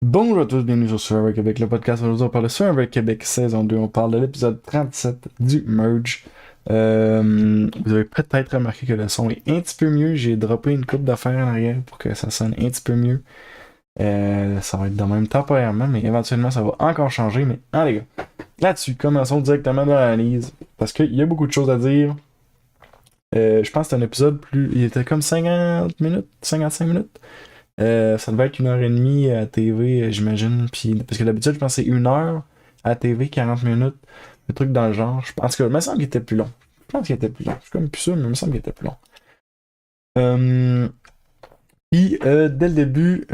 Bonjour à tous, bienvenue sur Survivor Québec, le podcast. Aujourd'hui, on parle de Survivor Québec saison 2. On parle de l'épisode 37 du Merge. Vous avez peut-être remarqué que le son est un petit peu mieux. J'ai droppé une coupe d'affaires en arrière pour que ça sonne un petit peu mieux. Ça va être de même temporairement, mais éventuellement, ça va encore changer. Mais allez, les gars, là-dessus, commençons directement dans l'analyse. Parce qu'il y a beaucoup de choses à dire. Je pense que c'est un épisode plus. Il était comme 50 minutes, 55 minutes. Ça devait être 1h30 à TV, j'imagine. Puis, parce que d'habitude, je pense que c'est 1 heure à TV, 40 minutes. Un truc dans le genre. En tout cas, il me semble qu'il était plus long. Je pense qu'il était plus long. Je suis comme plus sûr, mais il me semble qu'il était plus long. Euh, Dès le début,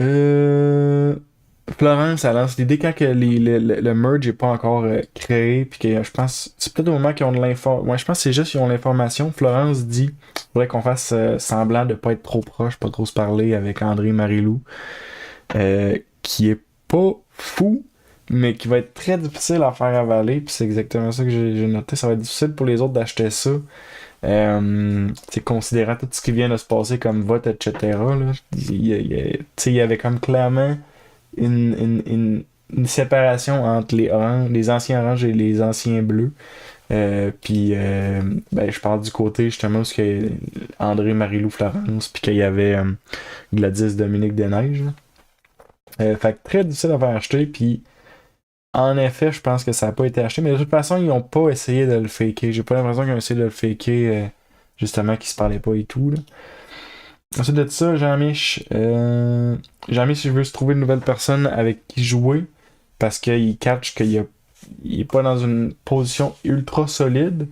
Florence, elle lance l'idée quand que le merge n'est pas encore créé, puis que je pense, c'est peut-être au moment qu'ils ont de l'information. Ouais, je pense que c'est juste qu'ils ont l'information. Florence dit qu'il faudrait qu'on fasse semblant de pas être trop proche, pas trop se parler avec André et Marie-Lou, qui est pas fou, mais qui va être très difficile à faire avaler, puis c'est exactement ça que j'ai noté. Ça va être difficile pour les autres d'acheter ça. Considérant tout ce qui vient de se passer comme vote, etc. Là, il y avait comme clairement une séparation entre les oranges, les anciens oranges et les anciens bleus. Ben, je parle du côté justement où que André, Marie-Lou, Florence, puis qu'il y avait Gladys, Dominique Desneiges. Fait que très difficile à faire acheter, puis en effet, je pense que ça n'a pas été acheté, mais de toute façon, ils n'ont pas essayé de le faker. J'ai pas l'impression qu'ils ont essayé de le faker, justement, qu'ils se parlaient pas et tout. Là. Ensuite de ça, Jean-Mich, Jean-Mich, si je veux se trouver une nouvelle personne avec qui jouer, parce qu'il catch il est pas dans une position ultra solide.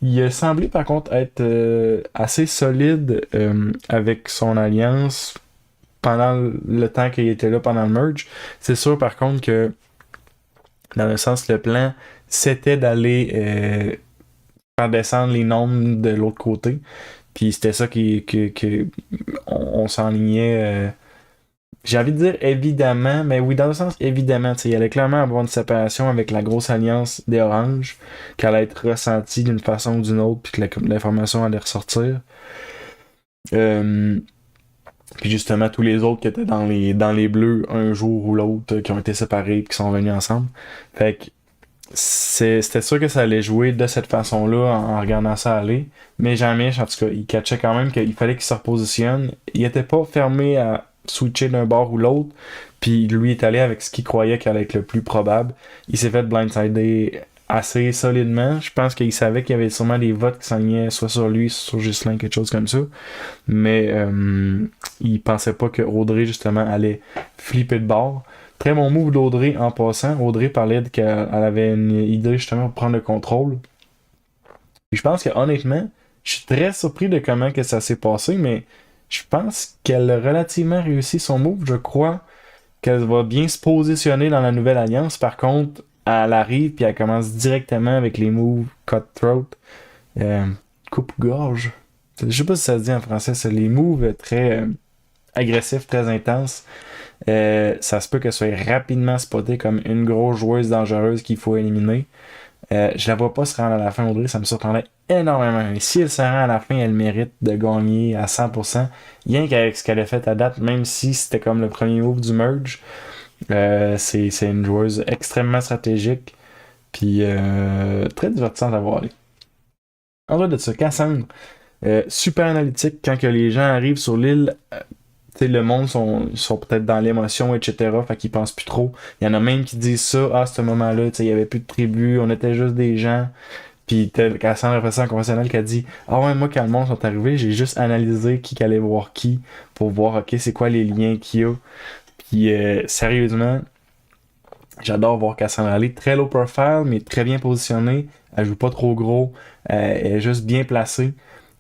Il a semblé par contre être assez solide avec son alliance pendant le temps qu'il était là pendant le merge. C'est sûr par contre que dans le sens le plan, c'était d'aller faire descendre les nombres de l'autre côté. Puis c'était ça que on s'enlignait. J'ai envie de dire évidemment, mais oui, dans le sens évidemment, il allait clairement avoir une séparation avec la grosse alliance des Oranges, qui allait être ressentie d'une façon ou d'une autre, puis que l'information allait ressortir. Euh, Puis justement, tous les autres qui étaient dans les bleus un jour ou l'autre, qui ont été séparés et qui sont venus ensemble. Fait que c'était sûr que ça allait jouer de cette façon-là en regardant ça aller. Mais jamais, en tout cas, il catchait quand même qu'il fallait qu'il se repositionne. Il était pas fermé à switcher d'un bord ou l'autre. Puis lui est allé avec ce qu'il croyait qu'il allait être le plus probable. Il s'est fait blindsider assez solidement. Je pense qu'il savait qu'il y avait sûrement des votes qui s'alignaient soit sur lui, soit sur Ghislain, quelque chose comme ça. Mais il pensait pas que Audrey, justement, allait flipper de bord. Très bon move d'Audrey en passant. Audrey parlait qu'elle avait une idée justement pour prendre le contrôle. Puis je pense que honnêtement, je suis très surpris de comment que ça s'est passé, mais je pense qu'elle a relativement réussi son move. Je crois qu'elle va bien se positionner dans la nouvelle alliance. Par contre, elle arrive puis elle commence directement avec les moves cutthroat, euh, coupe-gorge. Je sais pas si ça se dit en français, c'est les moves très agressifs, très intenses. Ça se peut qu'elle soit rapidement spotée comme une grosse joueuse dangereuse qu'il faut éliminer. Je la vois pas se rendre à la fin, Audrey, ça me surprendrait énormément. Et si elle se rend à la fin, elle mérite de gagner à 100%. Rien qu'avec ce qu'elle a fait à date, même si c'était comme le premier move du merge, c'est une joueuse extrêmement stratégique, puis très divertissante à voir. En dehors de ça, Cassandre, super analytique quand que les gens arrivent sur l'île. Le monde sont peut-être dans l'émotion, etc. Fait qu'ils pensent plus trop. Il y en a même qui disent ça, à ce moment-là, il y avait plus de tribus, on était juste des gens. Puis Cassandre après ça en conversationnel qui a dit ah ouais, moi quand le monde sont arrivés, j'ai juste analysé qui allait voir qui pour voir ok c'est quoi les liens qu'il y a. Puis sérieusement, j'adore voir Cassandre aller. Très low profile, mais très bien positionnée. Elle joue pas trop gros. Elle est juste bien placée.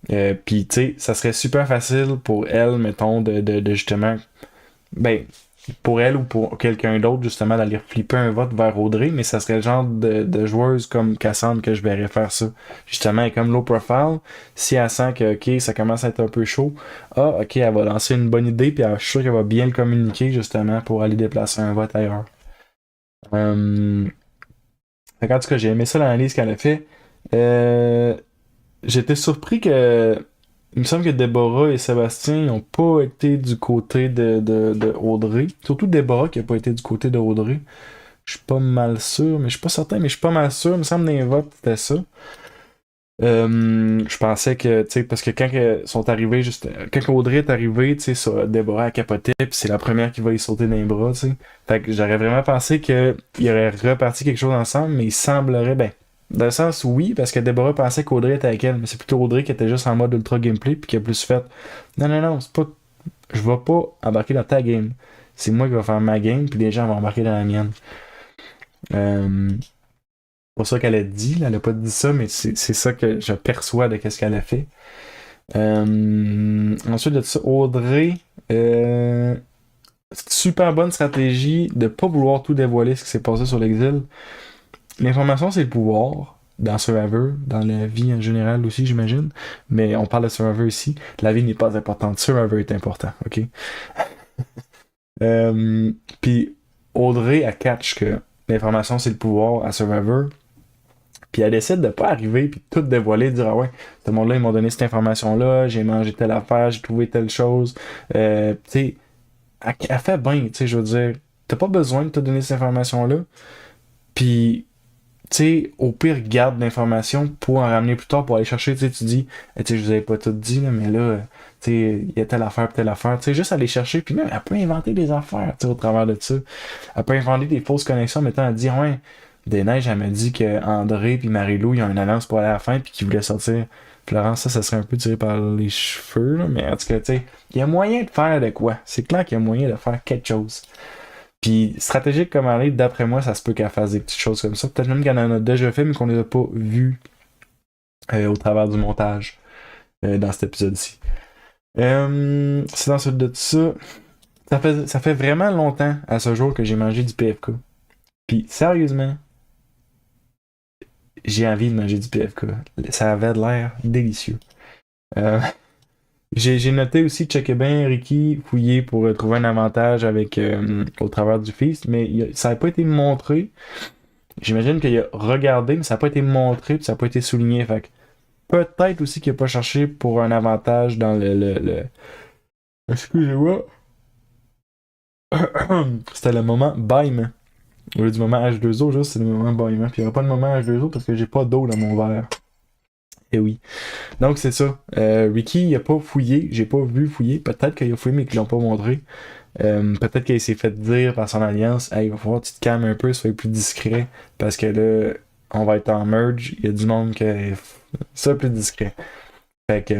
Puis, tu sais, ça serait super facile pour elle, mettons, de justement, ben, pour elle ou pour quelqu'un d'autre, justement, d'aller flipper un vote vers Audrey, mais ça serait le genre de joueuse comme Cassandre que je verrais faire ça. Justement, elle est comme low profile. Si elle sent que, ok, ça commence à être un peu chaud, ah, ok, elle va lancer une bonne idée, puis je suis sûr qu'elle va bien le communiquer, justement, pour aller déplacer un vote ailleurs. Euh... Fait qu'en tout cas, j'ai aimé ça l'analyse qu'elle a fait. J'étais surpris que il me semble que Déborah et Sébastien n'ont pas été du côté de Audrey. Surtout Déborah qui n'a pas été du côté de Audrey. Je suis pas mal sûr, mais je suis pas certain, mais je suis pas mal sûr. Il me semble que dans les votes, c'était ça. Je pensais que, tu sais, parce que quand sont arrivés, juste, quand Audrey est arrivée, tu sais, Déborah a capoté, puis c'est la première qui va y sauter dans les bras, tu sais. Fait que j'aurais vraiment pensé qu'il aurait reparti quelque chose ensemble, mais il semblerait, ben, dans le sens, oui, parce que Déborah pensait qu'Audrey était avec elle, mais c'est plutôt Audrey qui était juste en mode ultra gameplay, puis qui a plus fait, non, non, non, c'est pas, je vais pas embarquer dans ta game. C'est moi qui vais faire ma game, puis les gens vont embarquer dans la mienne. Euh, pour ça qu'elle a dit, là, elle a pas dit ça, mais c'est ça que je perçois de ce qu'elle a fait. Ensuite de ça, Audrey, super bonne stratégie de pas vouloir tout dévoiler ce qui s'est passé sur l'exil. L'information, c'est le pouvoir dans Survivor, dans la vie en général aussi, j'imagine. Mais on parle de Survivor ici. La vie n'est pas importante. Survivor est important, ok? Puis Audrey, elle catch que l'information, c'est le pouvoir à Survivor. Puis elle décide de pas arriver puis tout dévoiler, de dire ah ouais, ce monde-là, ils m'ont donné cette information-là, j'ai mangé telle affaire, j'ai trouvé telle chose. Tu sais, elle fait bien, tu sais, je veux dire, t'as pas besoin de te donner cette information-là. Puis, tu sais, au pire, garde l'information pour en ramener plus tard, pour aller chercher, tu sais, tu dis, tu sais, je vous avais pas tout dit, là, mais là, tu sais, il y a telle affaire, telle affaire. Tu sais, juste aller chercher, puis même, elle peut inventer des affaires, tu sais, au travers de ça. Elle peut inventer des fausses connexions, mettant à dire, ouais, Des Neiges, elle m'a dit que André puis Marie-Lou, ils ont une alliance pour aller à la fin, puis qu'ils voulaient sortir Florence. Ça serait un peu tiré par les cheveux, là, mais en tout cas, tu sais, il y a moyen de faire de quoi. C'est clair qu'il y a moyen de faire quelque chose. Puis stratégique comme elle est, d'après moi, ça se peut qu'elle fasse des petites choses comme ça. Peut-être même qu'elle en a déjà fait, mais qu'on les a pas vues au travers du montage dans cet épisode-ci. C'est dans celui de ça. Ça fait vraiment longtemps à ce jour que j'ai mangé du PFK. Puis sérieusement, j'ai envie de manger du PFK. Ça avait de l'air délicieux. Euh, j'ai noté aussi, checker bien Ricky, fouiller pour trouver un avantage avec au travers du feast, mais ça n'a pas été montré. J'imagine qu'il a regardé, mais ça n'a pas été montré, puis ça n'a pas été souligné. Fait que peut-être aussi qu'il n'a pas cherché pour un avantage dans le... Excusez-moi. C'était le moment bâillement. Au lieu du moment H2O, juste c'est le moment bâillement. Puis il n'y aura pas de moment H2O parce que j'ai pas d'eau dans mon verre. Et oui. Donc c'est ça. Ricky, il a pas fouillé. J'ai pas vu fouiller. Peut-être qu'il a fouillé, mais qu'ils l'ont pas montré. Peut-être qu'il s'est fait dire par son alliance, hey, il va falloir que tu te calmes un peu, sois plus discret. Parce que là, on va être en merge. Il y a du monde qui sois plus discret. Fait que.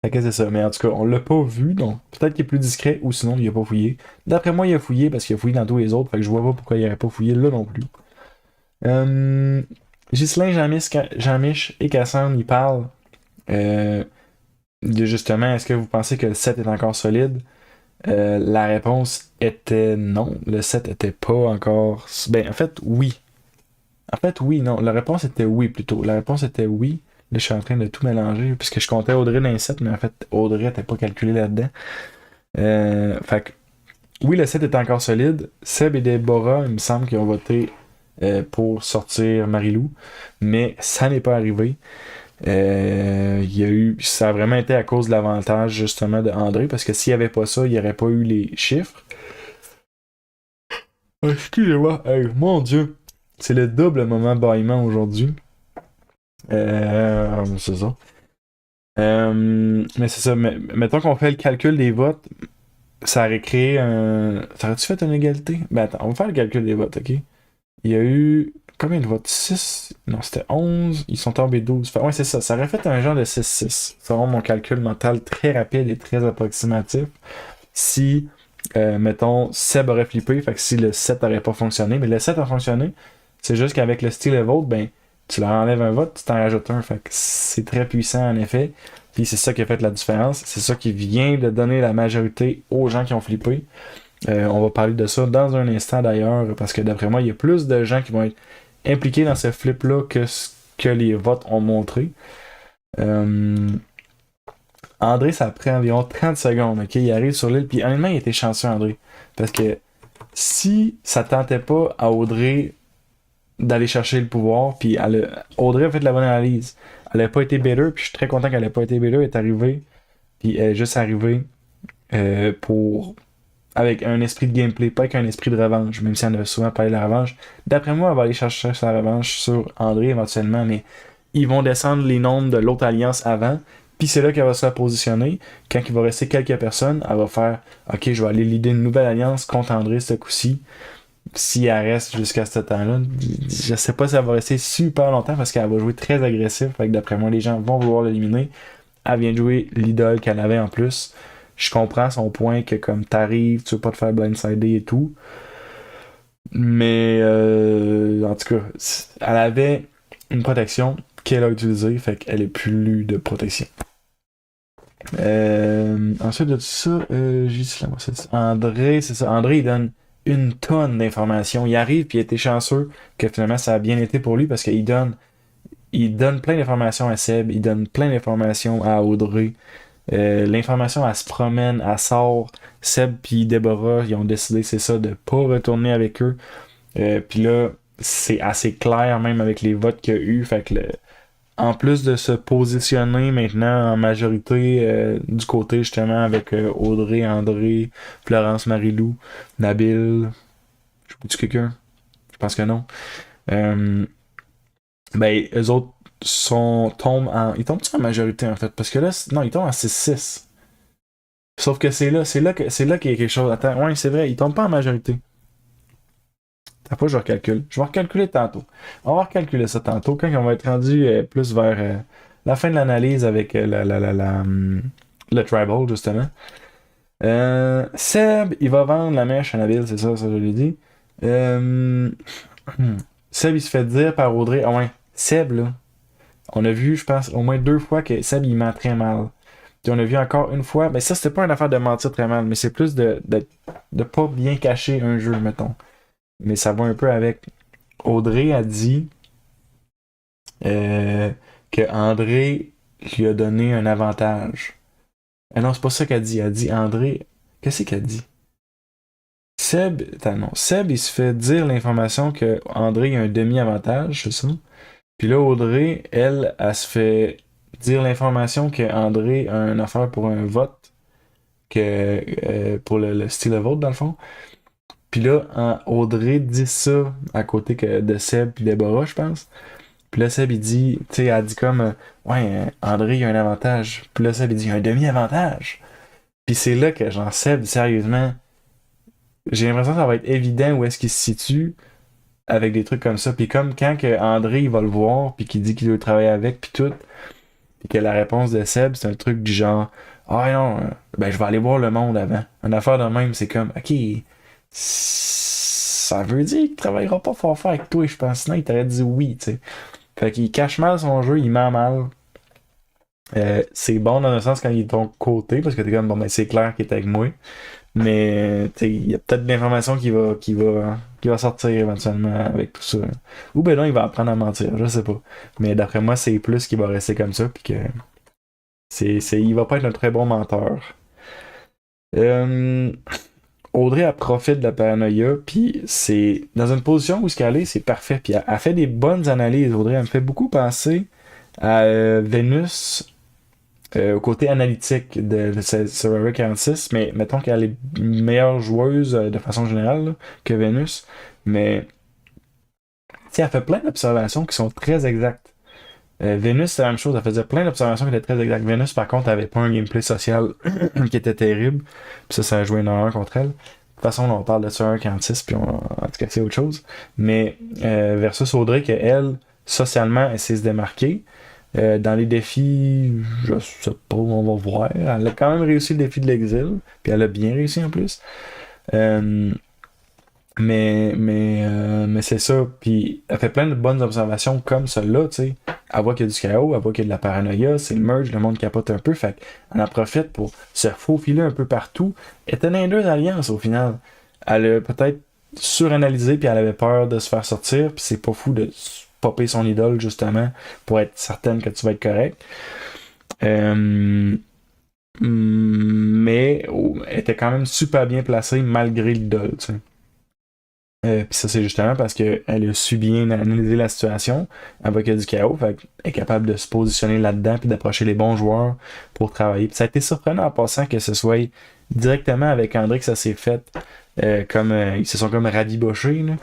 Fait que c'est ça. Mais en tout cas, on l'a pas vu. Donc peut-être qu'il est plus discret ou sinon il a pas fouillé. D'après moi, il a fouillé parce qu'il a fouillé dans tous les autres. Fait que je vois pas pourquoi il aurait pas fouillé là non plus. Ghislain, Jean-Mich et Cassandre, ils parlent de justement, est-ce que vous pensez que le set est encore solide? La réponse était non. Le set était pas encore... Ben, en fait, oui. En fait, oui, non. La réponse était oui, plutôt. La réponse était oui. Là, je suis en train de tout mélanger, puisque je comptais Audrey dans les 7, mais en fait, Audrey n'était pas calculée là-dedans. Fait que, oui, le set est encore solide. Seb et Déborah, il me semble qu'ils ont voté pour sortir Marie-Lou, mais ça n'est pas arrivé. Ça a vraiment été à cause de l'avantage justement de André, parce que s'il n'y avait pas ça, il n'y aurait pas eu les chiffres. Excusez-moi, hey, mon Dieu, c'est le double moment bâillement aujourd'hui. C'est ça. Mais c'est ça, mettons qu'on fait le calcul des votes, ça aurait créé un... Ça aurait-tu fait une égalité? Ben attends, on va faire le calcul des votes, ok? Il y a eu... Combien de votes? 6? Non, c'était 11. Ils sont tombés 12. Ouais, c'est ça. Ça aurait fait un genre de 6-6. Selon mon calcul mental très rapide et très approximatif. Si, mettons, Seb aurait flippé, fait que si le 7 n'aurait pas fonctionné, mais le 7 a fonctionné, c'est juste qu'avec le style vote, ben, tu leur enlèves un vote, tu t'en rajoutes un. Fait que c'est très puissant en effet. Puis c'est ça qui a fait la différence. C'est ça qui vient de donner la majorité aux gens qui ont flippé. On va parler de ça dans un instant d'ailleurs, parce que d'après moi, il y a plus de gens qui vont être impliqués dans ce flip-là que ce que les votes ont montré. André, ça prend environ 30 secondes, ok? Il arrive sur l'île, puis honnêtement, il était chanceux, André. Parce que si ça tentait pas à Audrey d'aller chercher le pouvoir, puis Audrey a fait la bonne analyse. Elle a pas été bitter, puis je suis très content qu'elle ait pas été bitter. Elle est arrivée, puis elle est juste arrivée pour avec un esprit de gameplay, pas avec un esprit de revanche, même si on a souvent parlé de la revanche. D'après moi, elle va aller chercher sa revanche sur André éventuellement, mais ils vont descendre les nombres de l'autre alliance avant, puis c'est là qu'elle va se positionner. Quand il va rester quelques personnes, elle va faire OK, je vais aller leader une nouvelle alliance contre André ce coup-ci. Si elle reste jusqu'à ce temps-là, je sais pas si elle va rester super longtemps parce qu'elle va jouer très agressif. Fait que d'après moi, les gens vont vouloir l'éliminer. Elle vient de jouer l'idole qu'elle avait en plus. Je comprends son point que comme t'arrives, tu veux pas te faire blindsider et tout. Mais en tout cas, elle avait une protection qu'elle a utilisée, fait qu'elle est plus de protection. Ensuite de tout ça, j'ai dit là, c'est ça. André, c'est ça. André, il donne une tonne d'informations. Il arrive puis il était chanceux que finalement ça a bien été pour lui parce qu'il donne plein d'informations à Seb, il donne plein d'informations à Audrey. L'information, elle se promène, elle sort. Seb puis Deborah, ils ont décidé, c'est ça, de pas retourner avec eux. Puis là, c'est assez clair même avec les votes qu'il y a eu. Fait que en plus de se positionner maintenant en majorité du côté justement avec Audrey, André, Florence, Marilou, Nabil, je dis quelqu'un? Je pense que non. Ben, eux autres ils tombent en majorité en fait, parce que là, non, ils tombent en 6-6. Sauf que c'est là qu'il y a quelque chose. Attends, ouais, c'est vrai, ils tombent pas en majorité. T'as pas, je recalcule. Je vais recalculer tantôt. On va recalculer ça tantôt quand on va être rendu plus vers la fin de l'analyse avec le tribal, justement. Seb, il va vendre la mèche à Nabil, c'est ça, je l'ai dit. Euh, Seb, il se fait dire par Audrey, ah ouais, Seb, là, on a vu, je pense, au moins 2 fois que Seb, il ment très mal. Puis on a vu encore une fois, mais ça, c'était pas une affaire de mentir très mal, mais c'est plus de pas bien cacher un jeu, mettons. Mais ça va un peu avec. Audrey a dit euh, que André lui a donné un avantage. Ah non, c'est pas ça qu'elle dit. Elle dit André. Qu'est-ce qu'elle dit? Seb. Attends, non. Seb, il se fait dire l'information que André a un demi-avantage, c'est ça? Puis là, Audrey, elle se fait dire l'information que André a une affaire pour un vote, que pour le style de vote, dans le fond. Puis là, Audrey dit ça à côté de Seb et Déborah, je pense. Puis là, Seb, il dit, tu sais, elle dit comme, ouais, André, il a un avantage. Puis là, Seb, il dit, il a un demi-avantage. Puis c'est là que, genre, Seb, sérieusement, j'ai l'impression que ça va être évident où est-ce qu'il se situe avec des trucs comme ça. Puis comme quand que André, il va le voir, puis qu'il dit qu'il veut travailler avec, puis tout, puis que la réponse de Seb, c'est un truc du genre, ah non, ben je vais aller voir le monde avant. Une affaire de même, c'est comme, ok, ça veut dire qu'il travaillera pas fort fort avec toi, je pense. Sinon, il t'aurait dit oui, tu sais. Fait qu'il cache mal son jeu, il ment mal. C'est bon dans un sens quand il est de ton côté, parce que t'es comme, bon, ben c'est clair qu'il est avec moi. Mais il y a peut-être de l'information qui va sortir éventuellement avec tout ça. Ou ben non, il va apprendre à mentir, je sais pas. Mais d'après moi, c'est plus qu'il va rester comme ça, puis que il va pas être un très bon menteur. Euh, Audrey, elle profite de la paranoïa, puis c'est dans une position où ce qu'elle est, c'est parfait. Puis elle fait des bonnes analyses. Audrey, elle me fait beaucoup penser à Vénus au côté analytique de Survivor 46, mais mettons qu'elle est une meilleure joueuse de façon générale là, que Vénus. Mais elle fait plein d'observations qui sont très exactes. Vénus, c'est la même chose, elle faisait plein d'observations qui étaient très exactes. Vénus, par contre, avait pas un gameplay social qui était terrible. Puis ça a joué énormément contre elle. De toute façon, là, on parle de Survivor 46, puis en tout cas, c'est autre chose. Mais versus Audrey, que elle, socialement, elle sait se démarquer. Dans les défis, je sais pas, on va voir. Elle a quand même réussi le défi de l'exil, puis elle a bien réussi en plus. Euh, mais c'est ça. Puis elle fait plein de bonnes observations comme celle-là, tu sais. Elle voit qu'il y a du chaos, elle voit qu'il y a de la paranoïa, c'est le merge, le monde capote un peu. Fait qu'elle en profite pour se faufiler un peu partout. Elle était dans les 2 alliances au final. Elle a peut-être suranalysé, puis elle avait peur de se faire sortir, puis c'est pas fou de popper son idole justement pour être certaine que tu vas être correct. Mais elle était quand même super bien placée malgré l'idole, tu sais. Puis ça, c'est justement parce qu'elle a su bien analyser la situation, elle voit qu'il y a du chaos, fait qu'elle est capable de se positionner là-dedans puis d'approcher les bons joueurs pour travailler. Puis ça a été surprenant en passant que ce soit directement avec André que ça s'est fait, comme ils se sont comme rabibochés, là.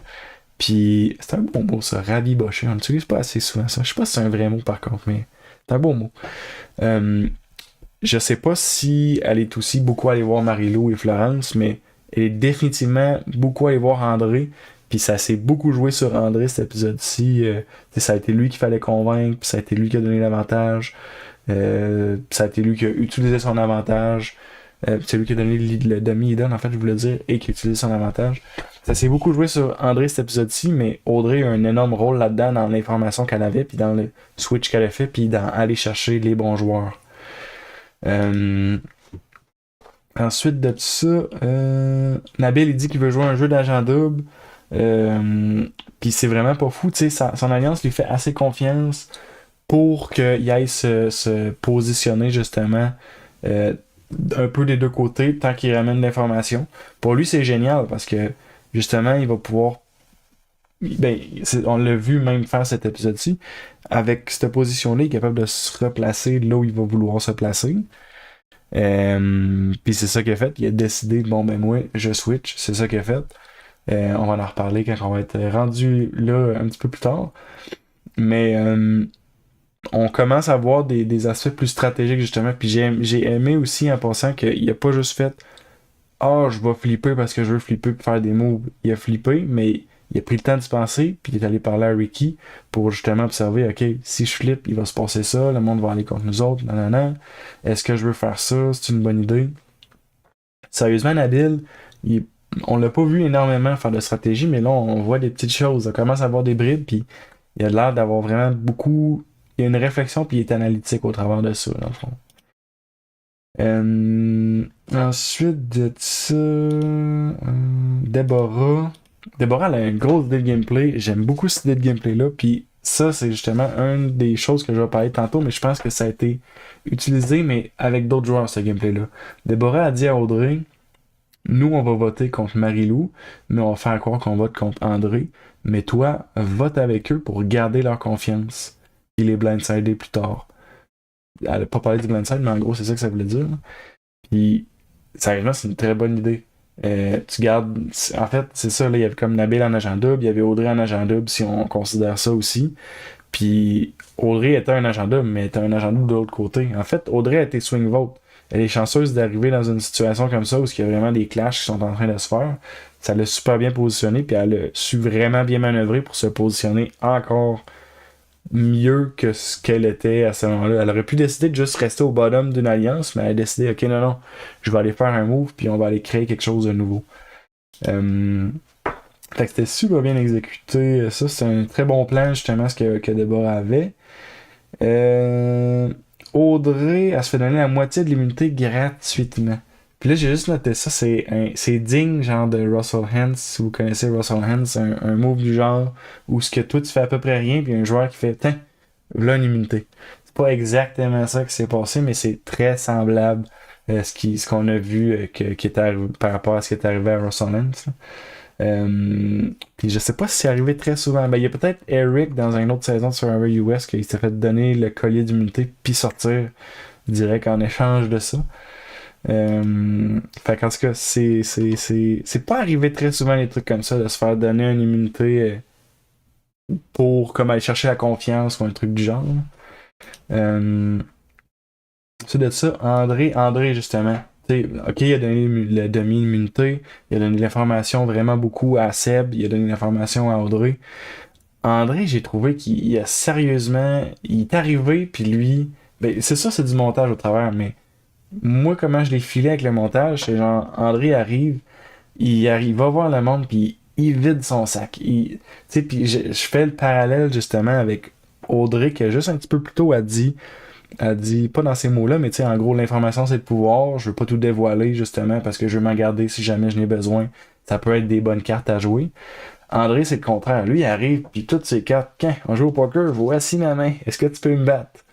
Puis c'est un bon mot ça, rabibocher. On l'utilise pas assez souvent ça. Je sais pas si c'est un vrai mot par contre, mais c'est un beau mot. Euh, je sais pas si elle est aussi beaucoup allée voir Marie-Lou et Florence, mais elle est définitivement beaucoup allée voir André. Puis ça s'est beaucoup joué sur André cet épisode-ci. Ça a été lui qu'il fallait convaincre, puis ça a été lui qui a donné l'avantage. Ça a été lui qui a utilisé son avantage. C'est lui qui a donné le demi-idon, en fait, je voulais dire, et qui a utilisé son avantage. Ça s'est beaucoup joué sur André cet épisode-ci, mais Audrey a un énorme rôle là-dedans dans l'information qu'elle avait, puis dans le switch qu'elle a fait, puis dans aller chercher les bons joueurs. Ensuite de ça, Nabil il dit qu'il veut jouer un jeu d'agent double. Puis c'est vraiment pas fou, tu sais, son alliance lui fait assez confiance pour qu'il aille se positionner justement un peu des deux côtés tant qu'il ramène l'information. Pour lui, c'est génial parce que justement, il va pouvoir. Ben, on l'a vu même faire cet épisode-ci. Avec cette position-là, il est capable de se replacer là où il va vouloir se placer. Puis c'est ça qu'il a fait. Il a décidé, bon ben moi, je switch. C'est ça qu'il a fait. On va en reparler quand on va être rendu là un petit peu plus tard. Mais on commence à voir des aspects plus stratégiques justement. Puis j'ai aimé aussi en pensant qu'il a pas juste fait ah, je vais flipper parce que je veux flipper pour faire des moves. Il a flippé, mais il a pris le temps de se penser, puis il est allé parler à Ricky pour justement observer, ok, si je flippe, il va se passer ça, le monde va aller contre nous autres, nanana. Est-ce que je veux faire ça? C'est une bonne idée. Sérieusement, Nabil, on l'a pas vu énormément faire de stratégie, mais là, on voit des petites choses. On commence à avoir des bribes, puis il a l'air d'avoir vraiment beaucoup. Il y a une réflexion, puis il est analytique au travers de ça, dans le fond. Ensuite de ça, Deborah. Deborah, elle a une grosse idée de gameplay. J'aime beaucoup cette idée de gameplay-là. Puis ça, c'est justement une des choses que je vais parler tantôt, mais je pense que ça a été utilisé, mais avec d'autres joueurs, ce gameplay-là. Deborah a dit à Audrey, nous, on va voter contre Marie-Lou, mais on va faire croire qu'on vote contre André. Mais toi, vote avec eux pour garder leur confiance. Et les blindsider plus tard. Elle a pas parlé du blindside, mais en gros, c'est ça que ça voulait dire. Puis, sérieusement, c'est une très bonne idée. Tu gardes. En fait, c'est ça, là, il y avait comme Nabil en agent double, il y avait Audrey en agent double, si on considère ça aussi. Puis, Audrey était un agent double, mais elle était un agent double de l'autre côté. En fait, Audrey a été swing vote. Elle est chanceuse d'arriver dans une situation comme ça où il y a vraiment des clashs qui sont en train de se faire. Ça l'a super bien positionné, puis elle a su vraiment bien manœuvrer pour se positionner encore mieux que ce qu'elle était à ce moment-là. Elle aurait pu décider de juste rester au bottom d'une alliance, mais elle a décidé, ok, non, je vais aller faire un move, puis on va aller créer quelque chose de nouveau. Fait que c'était super bien exécuté. Ça, c'est un très bon plan, justement, ce que Deborah avait. Audrey, elle se fait donner la moitié de l'immunité gratuitement. Puis là, j'ai juste noté ça, c'est digne, genre de Russell Hantz. Si vous connaissez Russell Hantz, c'est un move du genre où ce que toi, tu fais à peu près rien, puis un joueur qui fait, tiens, là, une immunité. C'est pas exactement ça qui s'est passé, mais c'est très semblable ce qu'on a vu qui est arrivé, par rapport à ce qui est arrivé à Russell Hantz. Puis je sais pas si c'est arrivé très souvent. Ben, il y a peut-être Eric dans une autre saison de Survivor US qui s'est fait donner le collier d'immunité puis sortir direct en échange de ça. Fait qu'en tout cas, c'est pas arrivé très souvent des trucs comme ça de se faire donner une immunité pour comme aller chercher la confiance ou un truc du genre. C'est de ça, André justement. T'sais, ok, il a donné le demi-immunité, il a donné l'information vraiment beaucoup à Seb, il a donné l'information à Audrey. André, j'ai trouvé qu'il a sérieusement. Il est arrivé, puis lui. Ben, c'est ça, c'est du montage au travers, mais moi, comment je l'ai filé avec le montage, c'est genre, André arrive, il va voir le monde, puis il vide son sac. Tu sais, puis je fais le parallèle justement avec Audrey, qui juste un petit peu plus tôt a dit, pas dans ces mots-là, mais tu sais, en gros, l'information c'est le pouvoir, je veux pas tout dévoiler justement parce que je veux m'en garder si jamais je n'ai besoin. Ça peut être des bonnes cartes à jouer. André, c'est le contraire. Lui, il arrive, puis toutes ses cartes, quand on joue au poker, voici ma main, est-ce que tu peux me battre?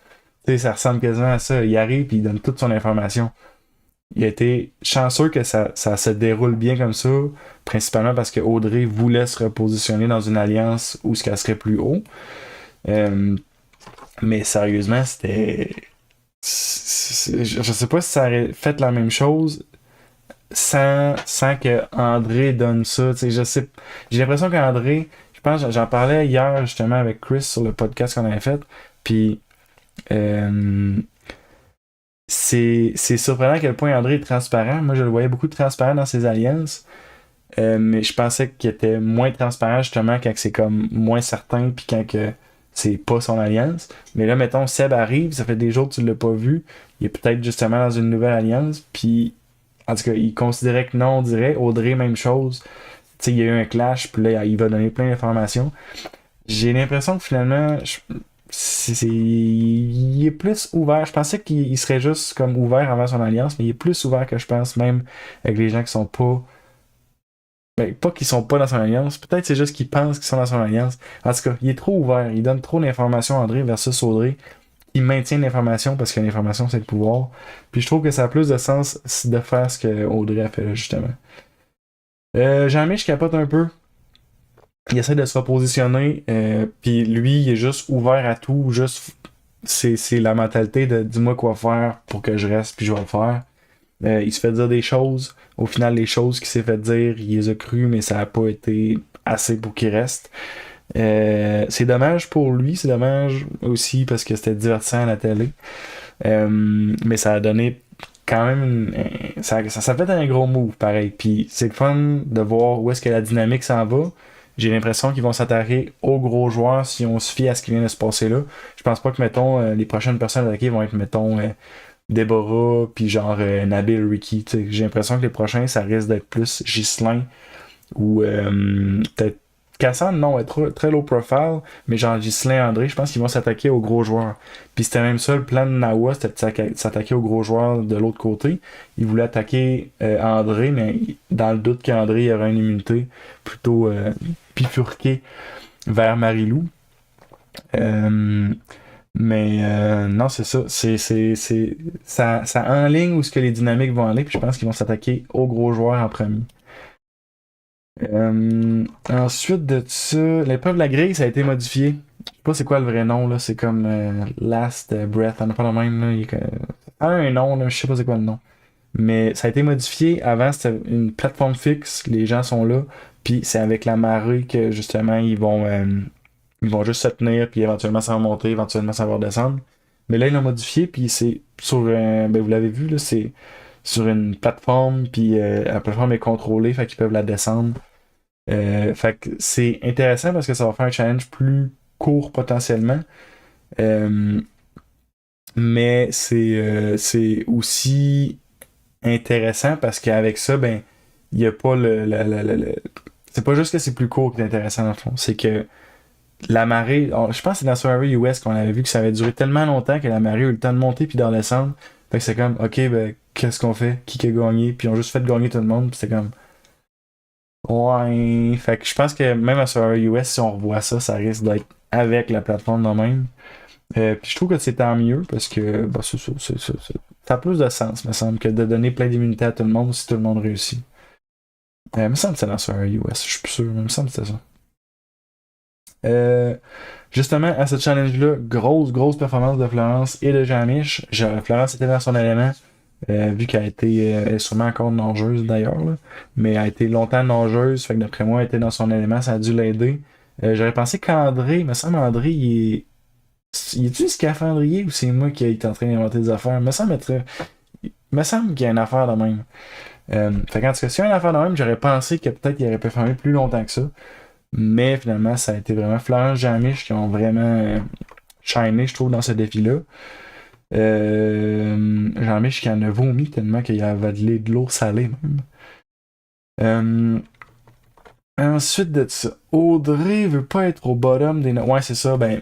Tu sais, ça ressemble quasiment à ça. Il arrive, puis il donne toute son information. il a été chanceux que ça se déroule bien comme ça, principalement parce que Audrey voulait se repositionner dans une alliance où ce qu'elle serait plus haut. Euh, mais sérieusement, je sais pas si ça aurait fait la même chose sans que André donne ça. Tu sais, je sais. J'ai l'impression qu'André, je pense, j'en parlais hier justement avec Chris sur le podcast qu'on avait fait. Puis euh, c'est surprenant à quel point André est transparent. Moi, je le voyais beaucoup de transparent dans ses alliances. Mais je pensais qu'il était moins transparent justement quand c'est comme moins certain puis quand que c'est pas son alliance. Mais là, mettons, Seb arrive, ça fait des jours que tu l'as pas vu. Il est peut-être justement dans une nouvelle alliance. Puis, en tout cas, il considérait que non, on dirait. Audrey, même chose. Tu sais, il y a eu un clash, puis là, il va donner plein d'informations. J'ai l'impression que finalement, il est plus ouvert. Je pensais qu'il serait juste comme ouvert envers son alliance, mais il est plus ouvert que je pense, même avec les gens qui sont pas. Ben, pas qu'ils sont pas dans son alliance, peut-être c'est juste qu'ils pensent qu'ils sont dans son alliance. En tout cas, il est trop ouvert, il donne trop d'informations à André versus Audrey. Il maintient l'information parce que l'information c'est le pouvoir. Puis je trouve que ça a plus de sens de faire ce que Audrey a fait là, justement. Jean-Mich capote un peu. Il essaie de se repositionner, puis lui, il est juste ouvert à tout. Juste, c'est la mentalité de dis-moi quoi faire pour que je reste, puis je vais le faire. Il se fait dire des choses. Au final, les choses qu'il s'est fait dire, il les a crues, mais ça n'a pas été assez pour qu'il reste. C'est dommage pour lui, c'est dommage aussi parce que c'était divertissant à la télé. Mais ça a donné quand même ça fait un gros move pareil. Puis c'est le fun de voir où est-ce que la dynamique s'en va. J'ai l'impression qu'ils vont s'attaquer aux gros joueurs si on se fie à ce qui vient de se passer là. Je pense pas que, mettons, les prochaines personnes attaquées vont être, mettons, Deborah, puis genre Nabil, Ricky. T'sais. J'ai l'impression que les prochains, ça risque d'être plus Ghislain ou peut-être Cassandre, non, elle est très low profile, mais genre Ghislain André, je pense qu'ils vont s'attaquer aux gros joueurs. Puis c'était même ça, le plan de Nawa, c'était de s'attaquer aux gros joueurs de l'autre côté. Il voulait attaquer André, mais dans le doute qu'André aurait une immunité plutôt bifurquée vers Marilou. Euh, mais non, c'est ça. Ça enligne où ce que les dynamiques vont aller, puis je pense qu'ils vont s'attaquer aux gros joueurs en premier. Ensuite de ça, l'épreuve de la grille, ça a été modifié. Je sais pas c'est quoi le vrai nom, là. C'est comme Last Breath, on n'a pas le même, là. Ça a un nom, là, je sais pas c'est quoi le nom. Mais ça a été modifié. Avant, c'était une plateforme fixe, les gens sont là, puis c'est avec la marée que justement ils vont juste se tenir, puis éventuellement ça va monter, éventuellement ça va redescendre. Mais là, ils l'ont modifié, puis c'est sur ben vous l'avez vu, là, c'est sur une plateforme, puis la plateforme est contrôlée, fait qu'ils peuvent la descendre. Fait que c'est intéressant parce que ça va faire un challenge plus court potentiellement. Euh, mais c'est aussi intéressant parce qu'avec ça, ben, il n'y a pas c'est pas juste que c'est plus court qui est intéressant dans le fond. C'est que la marée, je pense que c'est dans Survivor US qu'on avait vu que ça avait duré tellement longtemps que la marée a eu le temps de monter puis de redescendre. Fait que c'est comme, ok, ben, qu'est-ce qu'on fait? Qui a gagné? Puis ils ont juste fait gagner tout le monde. Puis c'était comme, ouais. Fait que je pense que même à Survivor US, si on revoit ça, ça risque d'être avec la plateforme de même. Puis je trouve que c'est tant mieux parce que bah, ça a plus de sens, me semble, que de donner plein d'immunité à tout le monde si tout le monde réussit. Me semble que c'est dans Survivor US, je suis plus sûr, mais me semble que c'était ça. Euh, Justement, à ce challenge-là, grosse performance de Florence et de Jean-Mich. Florence était dans son élément, vu qu'elle a été, elle est sûrement encore nageuse d'ailleurs, là, mais elle a été longtemps nageuse, fait que d'après moi, elle était dans son élément, ça a dû l'aider. J'aurais pensé qu'André, il me semble André, il est-tu scaphandrier ou c'est moi qui est en train d'inventer des affaires? Me semble qu'il y a une affaire de même. Fait qu'en tout cas, s'il y a une affaire de même, j'aurais pensé que peut-être il aurait performé plus longtemps que ça. Mais finalement, ça a été vraiment Florence Jean-Mich qui ont vraiment shiné, je trouve, dans ce défi-là. Jean-Mich qui en a vomi tellement qu'il a avalé de l'eau salée même. Euh, Ensuite de ça, Audrey veut pas être au bottom des notes. Ouais, c'est ça, ben.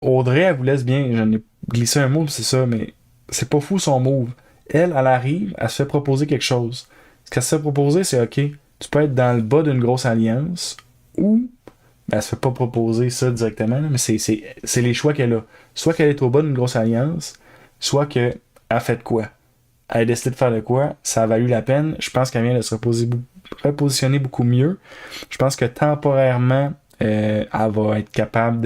Audrey, elle vous laisse bien, j'en ai glissé un move, c'est ça, mais c'est pas fou son move. Elle arrive, elle se fait proposer quelque chose. Ce qu'elle se fait proposer, c'est ok, tu peux être dans le bas d'une grosse alliance ou ben, elle se fait pas proposer ça directement, là, mais c'est les choix qu'elle a. Soit qu'elle est au bas d'une grosse alliance, soit qu'elle fait de quoi. elle a décidé de faire de quoi, ça a valu la peine. Je pense qu'elle vient de se repositionner beaucoup mieux. Je pense que temporairement, elle va être capable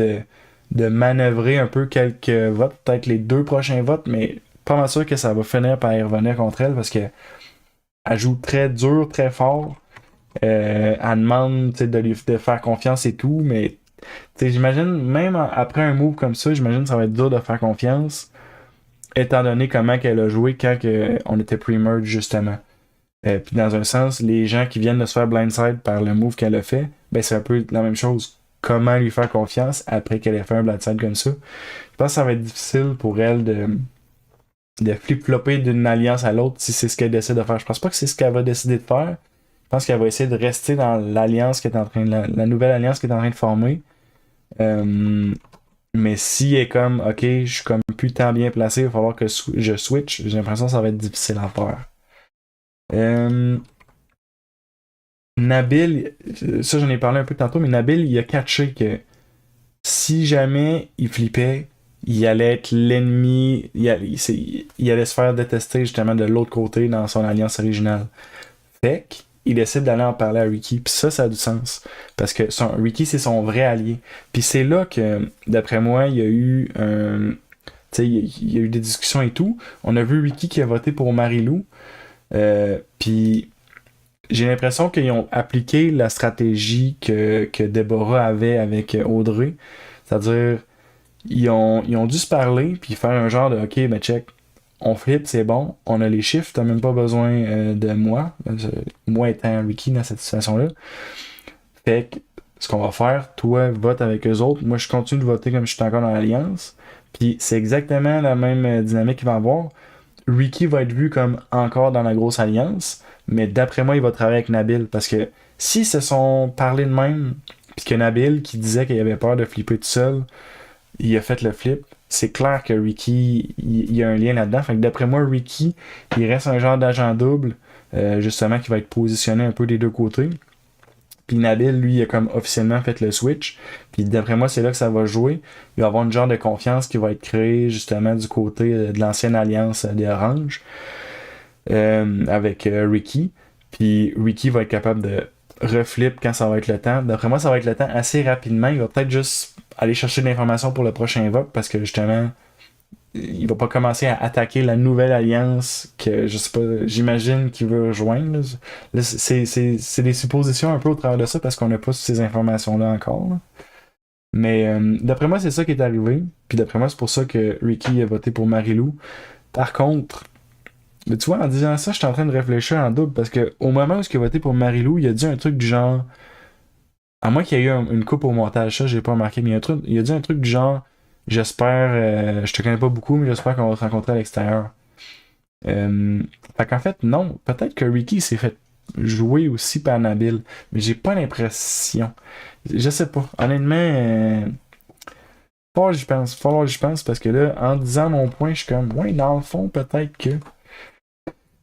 de manœuvrer un peu quelques votes, peut-être les 2 prochains votes, mais pas mal sûr que ça va finir par y revenir contre elle parce que elle joue très dur, très fort. Elle demande de faire confiance et tout, mais j'imagine, même après un move comme ça, j'imagine que ça va être dur de faire confiance, étant donné comment qu'elle a joué quand on était pre-merge, justement. Puis dans un sens, les gens qui viennent de se faire blindside par le move qu'elle a fait, ben c'est un peu la même chose. Comment lui faire confiance après qu'elle ait fait un blindside comme ça? Je pense que ça va être difficile pour elle de flip-flopper d'une alliance à l'autre si c'est ce qu'elle décide de faire. Je pense pas que c'est ce qu'elle va décider de faire. Je pense qu'elle va essayer de rester dans l'alliance qui est en train la nouvelle alliance qui est en train de former. Mais si elle est comme ok, je suis comme plus tant bien placé, il va falloir que je switch, j'ai l'impression que ça va être difficile à faire. Nabil, ça j'en ai parlé un peu tantôt, mais Nabil il a catché que si jamais il flippait, il allait être l'ennemi, il allait se faire détester justement de l'autre côté dans son alliance originale. Fait qu'il décide d'aller en parler à Ricky. Puis ça a du sens. Parce que Ricky, c'est son vrai allié. Puis c'est là que, d'après moi, il y a eu il y a eu des discussions et tout. On a vu Ricky qui a voté pour Marilou. Puis j'ai l'impression qu'ils ont appliqué la stratégie que Deborah avait avec Audrey. C'est-à-dire, ils ont dû se parler puis faire un genre de OK, ben check, on flippe, c'est bon, on a les chiffres, t'as même pas besoin de moi, moi étant Ricky dans cette situation-là. Fait que ce qu'on va faire, toi, vote avec eux autres, moi je continue de voter comme je suis encore dans l'Alliance, puis c'est exactement la même dynamique qu'il va avoir. Ricky va être vu comme encore dans la grosse alliance, mais d'après moi, il va travailler avec Nabil, parce que s'ils se sont parlé de même, puis que Nabil, qui disait qu'il avait peur de flipper tout seul, il a fait le flip, c'est clair que Ricky, il y a un lien là-dedans. Fait que d'après moi, Ricky, il reste un genre d'agent double, justement, qui va être positionné un peu des deux côtés. Puis Nabil, lui, il a comme officiellement fait le switch. Puis d'après moi, c'est là que ça va jouer. Il va y avoir une genre de confiance qui va être créée, justement, du côté de l'ancienne alliance des Oranges, avec Ricky. Puis Ricky va être capable de reflip quand ça va être le temps. D'après moi, ça va être le temps assez rapidement. Il va peut-être juste aller chercher de l'information pour le prochain vote parce que justement, il va pas commencer à attaquer la nouvelle alliance que je sais pas, j'imagine qu'il veut rejoindre. Là, c'est des suppositions un peu au travers de ça parce qu'on n'a pas ces informations-là encore. Là. Mais d'après moi, c'est ça qui est arrivé. Puis d'après moi, c'est pour ça que Ricky a voté pour Marilou. Par contre, mais tu vois, en disant ça, je suis en train de réfléchir en double parce que au moment où il a voté pour Marilou, il a dit un truc du genre. À moins qu'il y ait eu une coupe au montage, ça, j'ai pas remarqué, mais il a dit un truc du genre. J'espère, je te connais pas beaucoup, mais j'espère qu'on va se rencontrer à l'extérieur. Fait qu'en fait, non. Peut-être que Ricky s'est fait jouer aussi par Nabil, mais j'ai pas l'impression. Je sais pas. Honnêtement, fort j'y pense, parce que là, en disant mon point, je suis comme, ouais, dans le fond, peut-être que.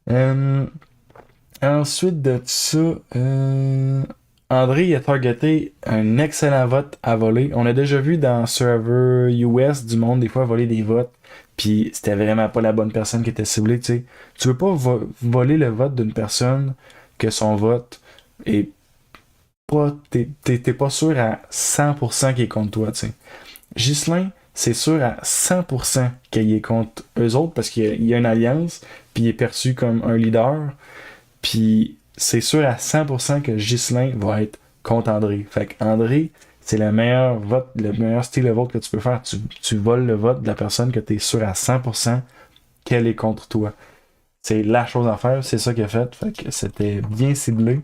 Euh, Ensuite de ça, André il a targeté un excellent vote à voler. On a déjà vu dans server US du monde des fois voler des votes, puis c'était vraiment pas la bonne personne qui était ciblée. Tu sais, tu veux pas voler le vote d'une personne que son vote est pas, t'es pas sûr à 100% qu'il est contre toi. Tu sais, Ghislain, c'est sûr à 100% qu'il est contre eux autres parce qu'il y a une alliance, puis il est perçu comme un leader. Puis c'est sûr à 100% que Ghislain va être contre André. Fait que André, c'est le meilleur vote, le meilleur style de vote que tu peux faire. Tu voles le vote de la personne que tu es sûr à 100% qu'elle est contre toi. C'est la chose à faire, c'est ça qu'il a fait. Fait que c'était bien ciblé.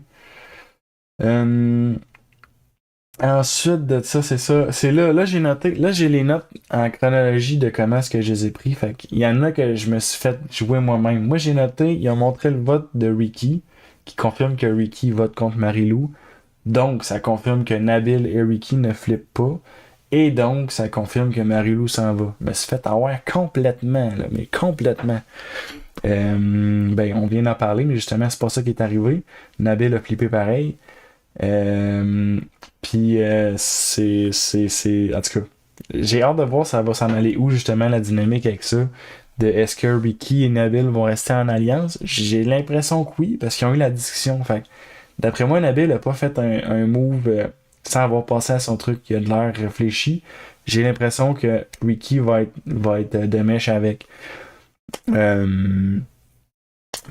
Ensuite de ça, c'est ça. C'est là j'ai noté. Là, j'ai les notes en chronologie de comment est-ce que je les ai pris. Fait qu'il y en a que je me suis fait jouer moi-même. Moi, j'ai noté, ils ont montré le vote de Ricky, qui confirme que Ricky vote contre Marilou. Donc, ça confirme que Nabil et Ricky ne flippent pas. Et donc, ça confirme que Marilou s'en va. Je me suis fait avoir complètement, là, mais complètement. Ben, on vient d'en parler, mais justement, c'est pas ça qui est arrivé. Nabil a flippé pareil. Puis c'est. En tout cas, j'ai hâte de voir ça va s'en aller où justement la dynamique avec ça. de est-ce que Ricky et Nabil vont rester en alliance. J'ai l'impression que oui, parce qu'ils ont eu la discussion. Fait que, d'après moi, Nabil n'a pas fait un move sans avoir pensé à son truc qui a de l'air réfléchi. J'ai l'impression que Ricky va être de mèche avec.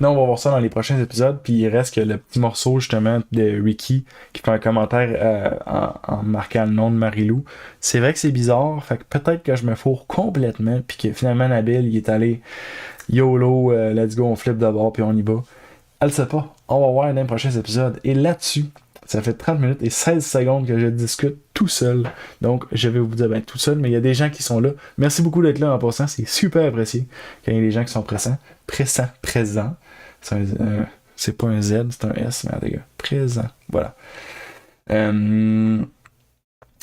Non, on va voir ça dans les prochains épisodes. Puis il reste que le petit morceau justement de Ricky qui fait un commentaire en marquant le nom de Marie-Lou. C'est vrai que c'est bizarre. Fait que peut-être que je me fourre complètement. Puis que finalement Nabil il est allé YOLO, let's go, on flippe d'abord puis on y va. Elle sait pas. On va voir dans les prochains épisodes. Et là-dessus, ça fait 30 minutes et 16 secondes que je discute tout seul. Donc, je vais vous dire tout seul, mais il y a des gens qui sont là. Merci beaucoup d'être là en passant. C'est super apprécié quand il y a des gens qui sont présents. C'est pas un Z, c'est un S, mais les gars. Présent. Voilà.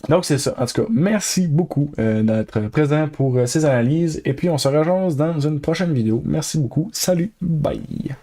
Donc, c'est ça. En tout cas, merci beaucoup d'être présent pour ces analyses. Et puis, on se rejoint dans une prochaine vidéo. Merci beaucoup. Salut. Bye.